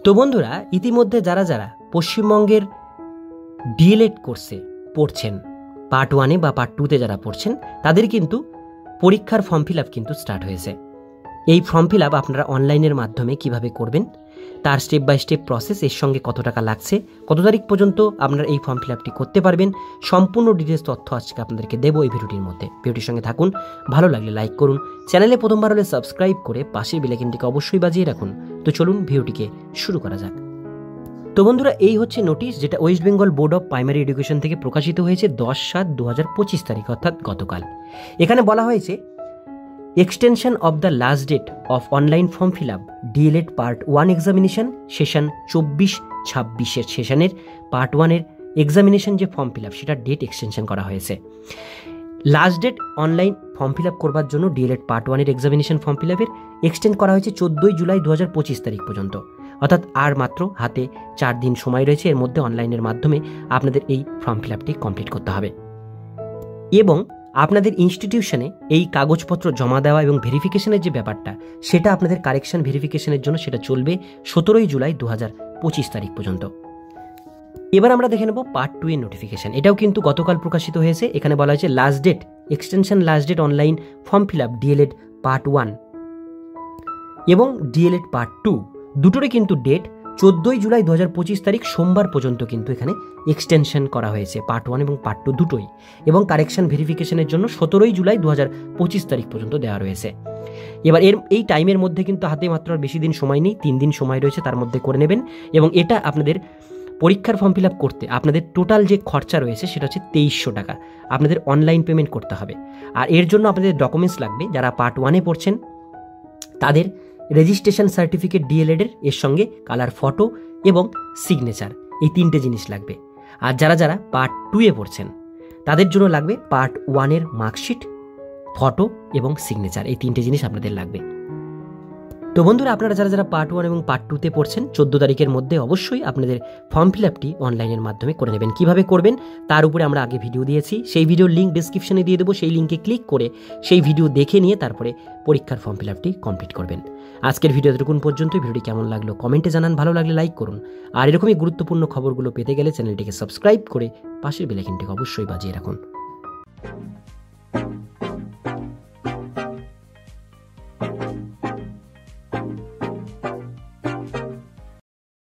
তো বন্ধুরা, ইতিমধ্যে যারা যারা পশ্চিমবঙ্গের ডিএলএড কোর্সে পড়ছেন, পার্ট 1 বা পার্ট 2 যারা পড়ছেন, তাদের কিন্তু পরীক্ষার ফর্ম ফিল আপ কিন্তু স্টার্ট হয়েছে। এই ফর্ম ফিল আপ আপনারা অনলাইনের মাধ্যমে কিভাবে করবেন, তার স্টেপ বাই স্টেপ প্রসেস, এর সঙ্গে কত টাকা লাগছে, কত তারিখ পর্যন্ত আপনারা এই ফর্ম ফিল আপটি করতে পারবেন, সম্পূর্ণ ডিটেলস তথ্য আজকে আপনাদেরকে দেবো এই ভিডিওটির মধ্যে। ভিডিওটির সঙ্গে থাকুন, ভালো লাগলে লাইক করুন, চ্যানেলে প্রথমবার হলে সাবস্ক্রাইব করে পাশের বেল আইকনটিকে অবশ্যই বাজিয়ে রাখুন। তো চলুন ভিডিওটিকে শুরু করা যাক। তো বন্ধুরা, এই হচ্ছে নোটিশ, যেটা West Bengal board of primary education থেকে প্রকাশিত হয়েছে 10/7/2025 তারিখ, অর্থাৎ গতকাল। এখানে বলা হয়েছে extension of the last date of online form fill up DElEd part 1 examination session 24-26 সেশনের পার্ট 1 এক্সামিনেশন যে ফর্ম ফিল আপ, সেটা ডেট এক্সটেনশন করা হয়েছে। Last date online form fill up করবার জন্য DElEd part 1 examination form fill আপের extend করা হয়েছে 14 জুলাই 2025 তারিখ পর্যন্ত, অর্থাৎ আর মাত্র হাতে 4 দিন সময় রয়েছে। এর মধ্যে অনলাইনের মাধ্যমে আপনাদের এই ফর্ম ফিল আপটি কমপ্লিট করতে হবে এবং আপনাদের ইনস্টিটিউশনে এই কাগজপত্র জমা দেওয়া এবং ভেরিফিকেশনের যে ব্যাপারটা, সেটা আপনাদের কারেকশন ভেরিফিকেশনের জন্য সেটা চলবে 17 জুলাই 2025 তারিখ পর্যন্ত। এবার আমরা দেখে নেব পার্ট 2 এর নোটিফিকেশন। এটাও কিন্তু গতকাল প্রকাশিত হয়েছে। এখানে বলা হয়েছে last date extension last date online form fill up DElEd part 1 এবং ডিএলএড পার্ট 2 দুটোরই কিন্তু ডেট 14 জুলাই 2025 তারিখ সোমবার পর্যন্ত কিন্তু এখানে এক্সটেনশন করা হয়েছে, পার্ট 1 এবং পার্ট 2 দুটোই। এবং কারেকশন ভেরিফিকেশনের জন্য 17 জুলাই 2025 তারিখ পর্যন্ত দেওয়া রয়েছে। এবার এই টাইমের মধ্যে কিন্তু হাতে মাত্র আর বেশি দিন সময় নেই, 3 দিন সময় রয়েছে, তার মধ্যে করে নেবেন। এবং এটা আপনাদের পরীক্ষার ফর্ম ফিল আপ করতে আপনাদের টোটাল যে খরচা রয়েছে সেটা হচ্ছে 2300 টাকা আপনাদের অনলাইন পেমেন্ট করতে হবে। আর এর জন্য আপনাদের ডকুমেন্টস লাগবে, যারা পার্ট 1 পড়ছেন তাদের রেজিস্ট্রেশন সার্টিফিকেট ডিএলএড এর সঙ্গে কালার ফটো এবং সিগনেচার, এই 3টে জিনিস লাগবে। আর যারা যারা পার্ট 2 পড়ছেন তাদের জন্য লাগবে পার্ট 1 মার্কশিট, ফটো এবং সিগনেচার, এই 3টে জিনিস আপনাদের লাগবে। তো বন্ধুরা, আপনারা যারা যারা পার্ট 1 এবং পার্ট 2 পড়ছেন 14 তারিখের মধ্যে অবশ্যই আপনাদের ফর্ম ফিল আপটি অনলাইনের মাধ্যমে করে নেবেন। কিভাবে করবেন তার উপরে আমরা আগে ভিডিও দিয়েছি, সেই ভিডিওর লিঙ্ক ডিসক্রিপশনে দিয়ে দেবো। সেই লিঙ্কে ক্লিক করে সেই ভিডিও দেখে নিয়ে তারপরে পরীক্ষার ফর্ম ফিল আপটি কমপ্লিট করবেন। আজকের ভিডিও এতটুকুন পর্যন্ত। ভিডিওটি কেমন লাগলো কমেন্টে জানান, ভালো লাগলে লাইক করুন। আর এরকমই গুরুত্বপূর্ণ খবরগুলো পেতে গেলে চ্যানেলটিকে সাবস্ক্রাইব করে পাশের বেল আইকনটিকে অবশ্যই বাজিয়ে রাখুন।